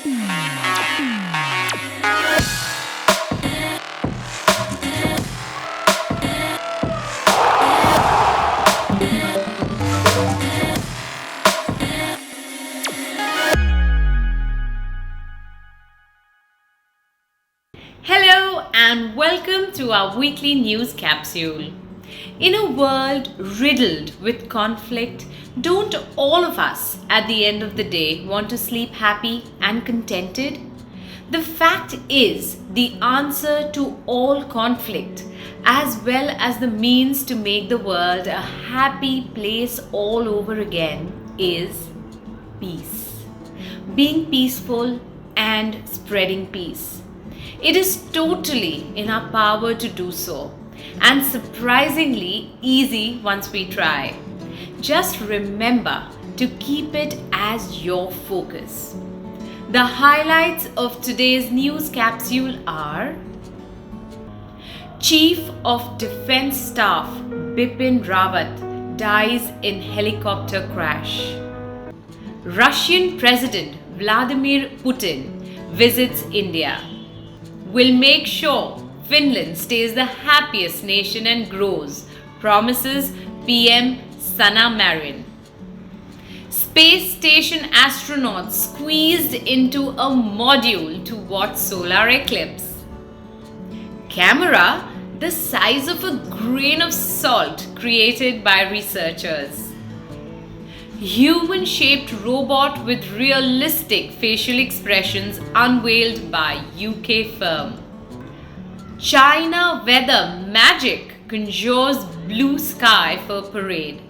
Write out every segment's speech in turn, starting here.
Hello and welcome to our weekly news capsule. In a world riddled with conflict, don't all of us at the end of the day want to sleep happy and contented? The fact is, the answer to all conflict, as well as the means to make the world a happy place all over again, is peace. Being peaceful and spreading peace. It is totally in our power to do so, and surprisingly easy once we try. Just remember to keep it as your focus. The highlights of today's news capsule are: Chief of Defense Staff Bipin Rawat dies in helicopter crash. Russian President Vladimir Putin visits India. Will make sure Finland stays the happiest nation and grows, promises PM Sanna Marin. Space station astronauts squeezed into a module to watch solar eclipse. Camera the size of a grain of salt created by researchers. Human-shaped robot with realistic facial expressions unveiled by UK firm. China weather magic conjures blue sky for parade.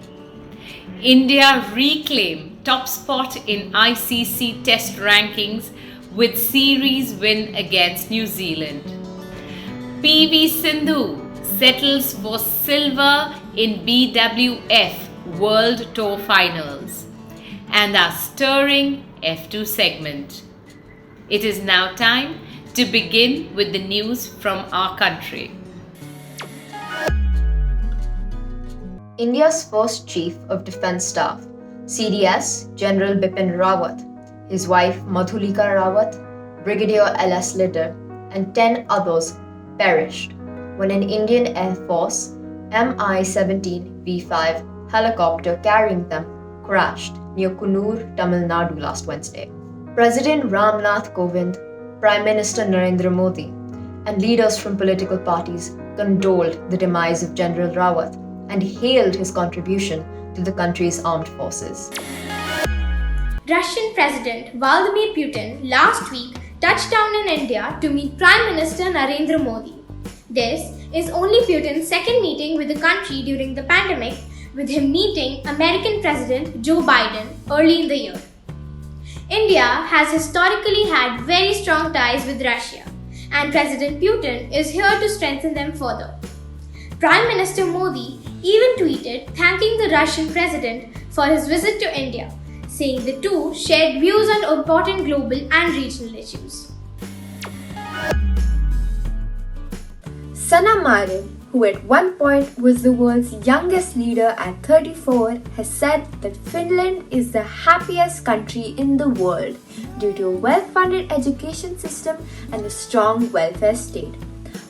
India reclaim top spot in ICC test rankings with series win against New Zealand. PV Sindhu settles for silver in BWF World Tour Finals and our stirring F2 segment. It is now time to begin with the news from our country. India's first Chief of Defence Staff, CDS General Bipin Rawat, his wife Madhulika Rawat, Brigadier LS Litter, and 10 others perished when an Indian Air Force Mi-17 V5 helicopter carrying them crashed near Kannur, Tamil Nadu last Wednesday. President Ramnath Kovind, Prime Minister Narendra Modi, and leaders from political parties condoled the demise of General Rawat and hailed his contribution to the country's armed forces. Russian President Vladimir Putin last week touched down in India to meet Prime Minister Narendra Modi. This is only Putin's second meeting with the country during the pandemic, with him meeting American President Joe Biden early in the year. India has historically had very strong ties with Russia, and President Putin is here to strengthen them further. Prime Minister Modi even tweeted thanking the Russian president for his visit to India, saying the two shared views on important global and regional issues. Sanna Marin, who at one point was the world's youngest leader at 34, has said that Finland is the happiest country in the world due to a well-funded education system and a strong welfare state.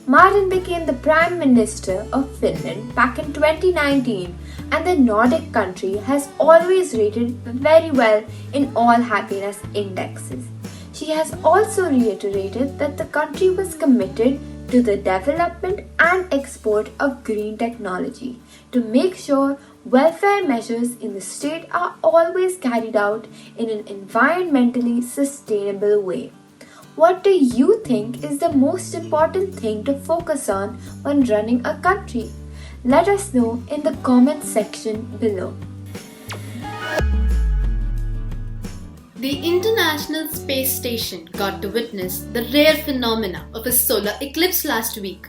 Marin became the Prime Minister of Finland back in 2019, and the Nordic country has always rated very well in all happiness indexes. She has also reiterated that the country was committed to the development and export of green technology to make sure welfare measures in the state are always carried out in an environmentally sustainable way. What do you think is the most important thing to focus on when running a country? Let us know in the comment section below. The International Space Station got to witness the rare phenomena of a solar eclipse last week.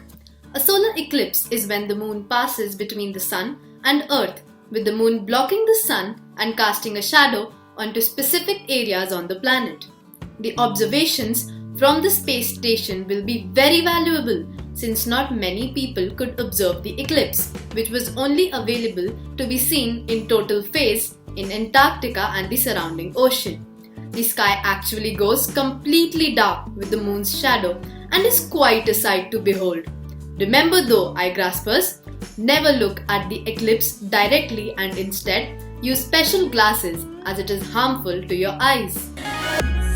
A solar eclipse is when the moon passes between the sun and Earth, with the moon blocking the sun and casting a shadow onto specific areas on the planet. The observations from the space station will be very valuable since not many people could observe the eclipse, which was only available to be seen in total phase in Antarctica and the surrounding ocean. the sky actually goes completely dark with the moon's shadow and is quite a sight to behold. Remember though, Igraspers, never look at the eclipse directly and instead use special glasses as it is harmful to your eyes.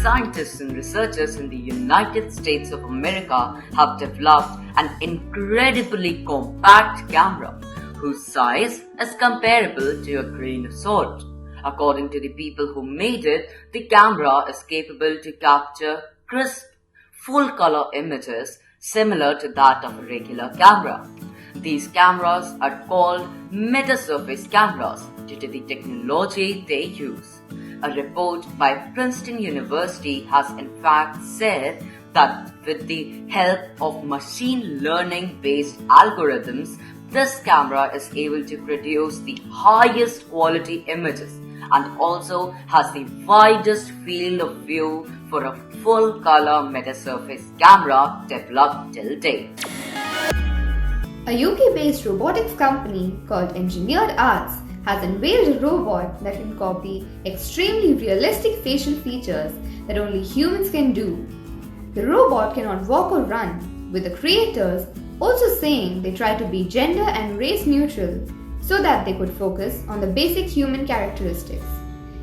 Scientists and researchers in the United States of America have developed an incredibly compact camera whose size is comparable to a grain of salt. According to the people who made it, the camera is capable to capture crisp, full-color images similar to that of a regular camera. These cameras are called metasurface cameras due to the technology they use. A report by Princeton University has in fact said that with the help of machine learning based algorithms, this camera is able to produce the highest quality images and also has the widest field of view for a full color metasurface camera developed till date. A UK-based robotics company called Engineered Arts has unveiled a robot that can copy extremely realistic facial features that only humans can do. The robot cannot walk or run, with the creators also saying they try to be gender and race neutral so that they could focus on the basic human characteristics.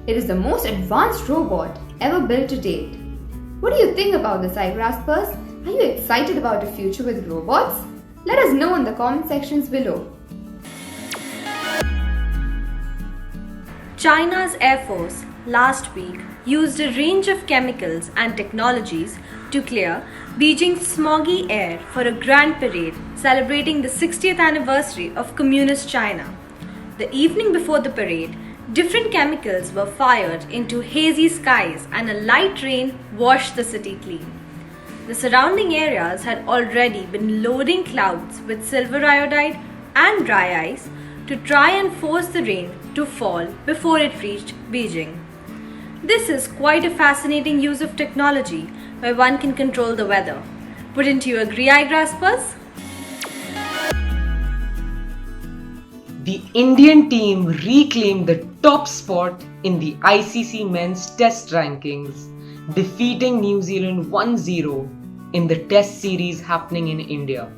It is the most advanced robot ever built to date. What do you think about this, Igraspers? Are you excited about a future with robots? Let us know in the comment sections below. China's Air Force last week used a range of chemicals and technologies to clear Beijing's smoggy air for a grand parade celebrating the 60th anniversary of Communist China. The evening before the parade, different chemicals were fired into hazy skies and a light rain washed the city clean. The surrounding areas had already been loading clouds with silver iodide and dry ice to try and force the rain to fall before it reached Beijing. This is quite a fascinating use of technology where one can control the weather. Wouldn't you agree, Igraspers? The Indian team reclaimed the top spot in the ICC men's test rankings, defeating New Zealand 1-0 in the test series happening in India.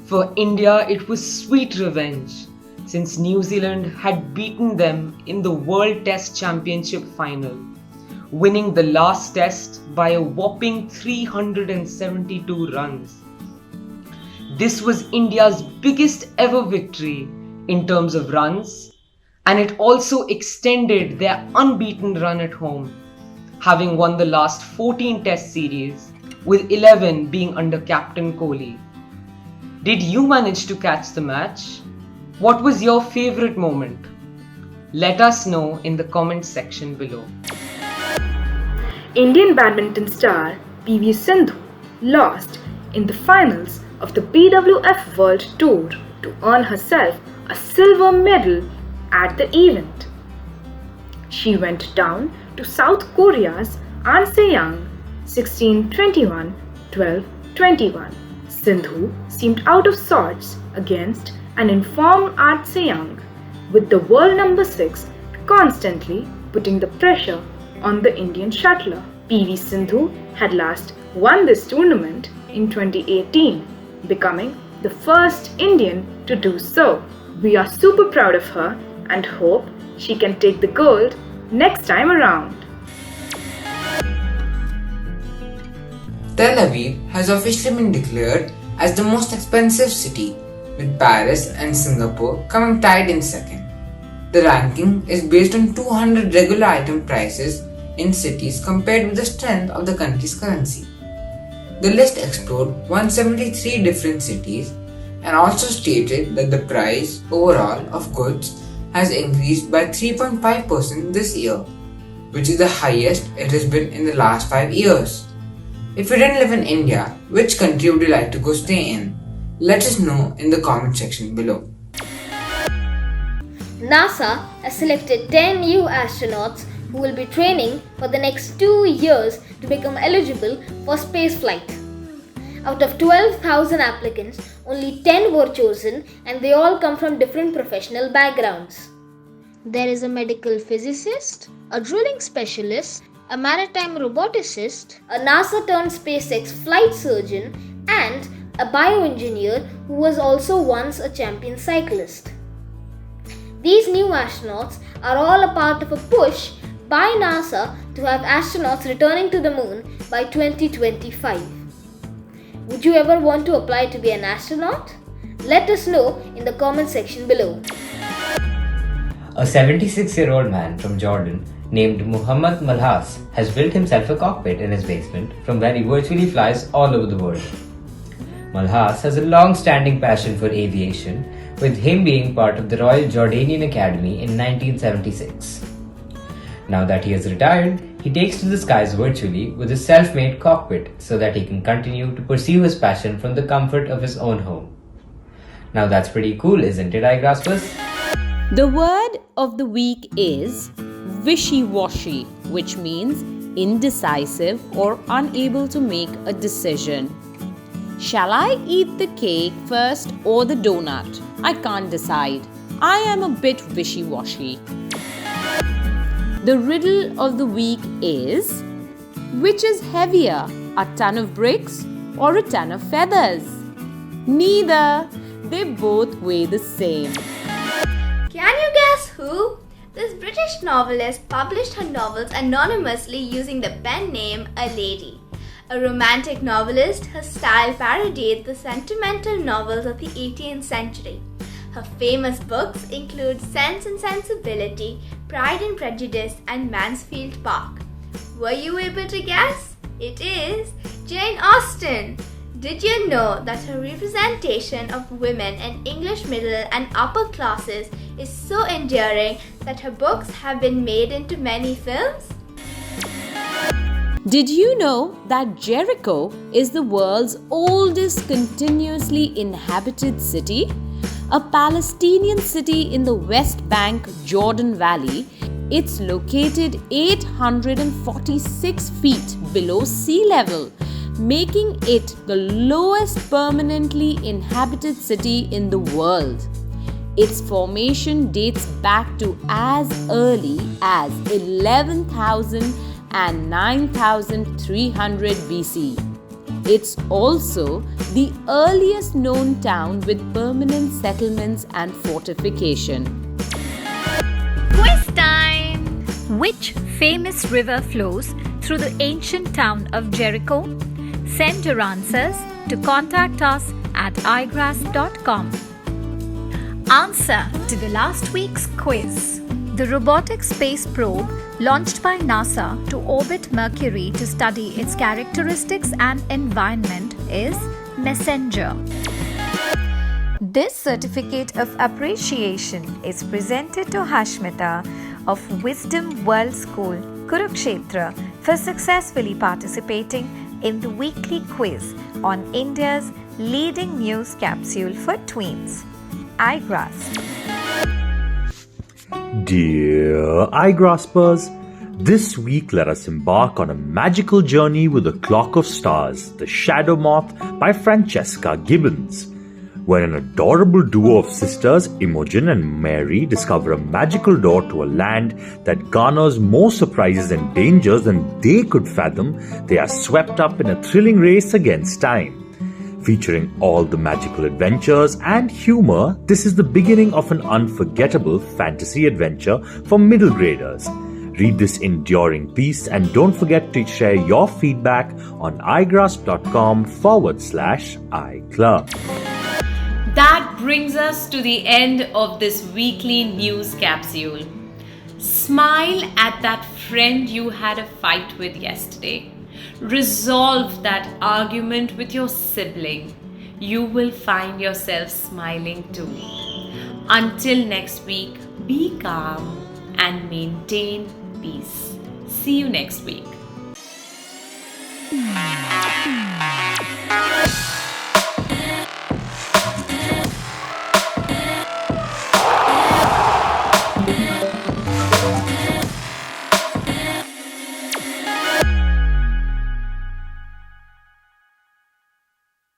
For India, it was sweet revenge, since New Zealand had beaten them in the World Test Championship final, winning the last test by a whopping 372 runs. This was India's biggest ever victory in terms of runs, and it also extended their unbeaten run at home, having won the last 14 test series, with 11 being under Captain Kohli. Did you manage to catch the match? What was your favorite moment? Let us know in the comment section below. Indian badminton star PV Sindhu lost in the finals of the BWF World Tour to earn herself a silver medal at the event. She went down to South Korea's An Se-young 16-21, 12-21. Sindhu seemed out of sorts against an informed An Se-young, with the world number 6 constantly putting the pressure on the Indian shuttler. PV Sindhu had last won this tournament in 2018, becoming the first Indian to do so. We are super proud of her and hope she can take the gold next time around. Tel Aviv has officially been declared as the most expensive city, with Paris and Singapore coming tied in second. The ranking is based on 200 regular item prices in cities compared with the strength of the country's currency. The list explored 173 different cities and also stated that the price overall of goods has increased by 3.5% this year, which is the highest it has been in the last 5 years. If you didn't live in India, which country would you like to go stay in? Let us know in the comment section below. NASA has selected 10 new astronauts who will be training for the next 2 years to become eligible for spaceflight. Out of 12,000 applicants, only 10 were chosen and they all come from different professional backgrounds. There is a medical physicist, a drilling specialist, a maritime roboticist, a NASA turned SpaceX flight surgeon, and a bioengineer who was also once a champion cyclist. These new astronauts are all a part of a push by NASA to have astronauts returning to the moon by 2025. Would you ever want to apply to be an astronaut? Let us know in the comment section below. A 76-year-old man from Jordan named Muhammad Malhas has built himself a cockpit in his basement from where he virtually flies all over the world. Malhas has a long-standing passion for aviation, with him being part of the Royal Jordanian Academy in 1976. Now that he has retired, he takes to the skies virtually with a self-made cockpit so that he can continue to pursue his passion from the comfort of his own home. Now that's pretty cool, isn't it, Igraaspers? The word of the week is wishy-washy, which means indecisive or unable to make a decision. Shall I eat the cake first or the donut? I can't decide. I am a bit wishy-washy. The riddle of the week is, which is heavier, a ton of bricks or a ton of feathers? Neither. They both weigh the same. Can you guess who? This British novelist published her novels anonymously using the pen name A Lady. A romantic novelist, her style parodied the sentimental novels of the 18th century. Her famous books include Sense and Sensibility, Pride and Prejudice, and Mansfield Park. Were you able to guess? It is Jane Austen. Did you know that her representation of women in English middle and upper classes is so endearing that her books have been made into many films? Did you know that Jericho is the world's oldest continuously inhabited city? A Palestinian city in the West Bank, Jordan Valley. It's located 846 feet below sea level, making it the lowest permanently inhabited city in the world. Its formation dates back to as early as 11,000 and 9,300 BC. It's also the earliest known town with permanent settlements and fortification. Quiz time! Which famous river flows through the ancient town of Jericho? Send your answers to contact us at igraasp.com. Answer to the last week's quiz. The robotic space probe launched by NASA to orbit Mercury to study its characteristics and environment is Messenger. This certificate of appreciation is presented to Hashmita of Wisdom World School, Kurukshetra, for successfully participating in the weekly quiz on India's leading news capsule for tweens, Igraasp. Dear Igraaspers, this week let us embark on a magical journey with the Clock of Stars, The Shadow Moth by Francesca Gibbons. When an adorable duo of sisters, Imogen and Mary, discover a magical door to a land that garners more surprises and dangers than they could fathom, they are swept up in a thrilling race against time. Featuring all the magical adventures and humor, this is the beginning of an unforgettable fantasy adventure for middle graders. Read this enduring piece and don't forget to share your feedback on igraasp.com/iClub. That brings us to the end of this weekly news capsule. Smile at that friend you had a fight with yesterday. Resolve that argument with your sibling. You will find yourself smiling too. Until next week, be calm and maintain peace. See you next week.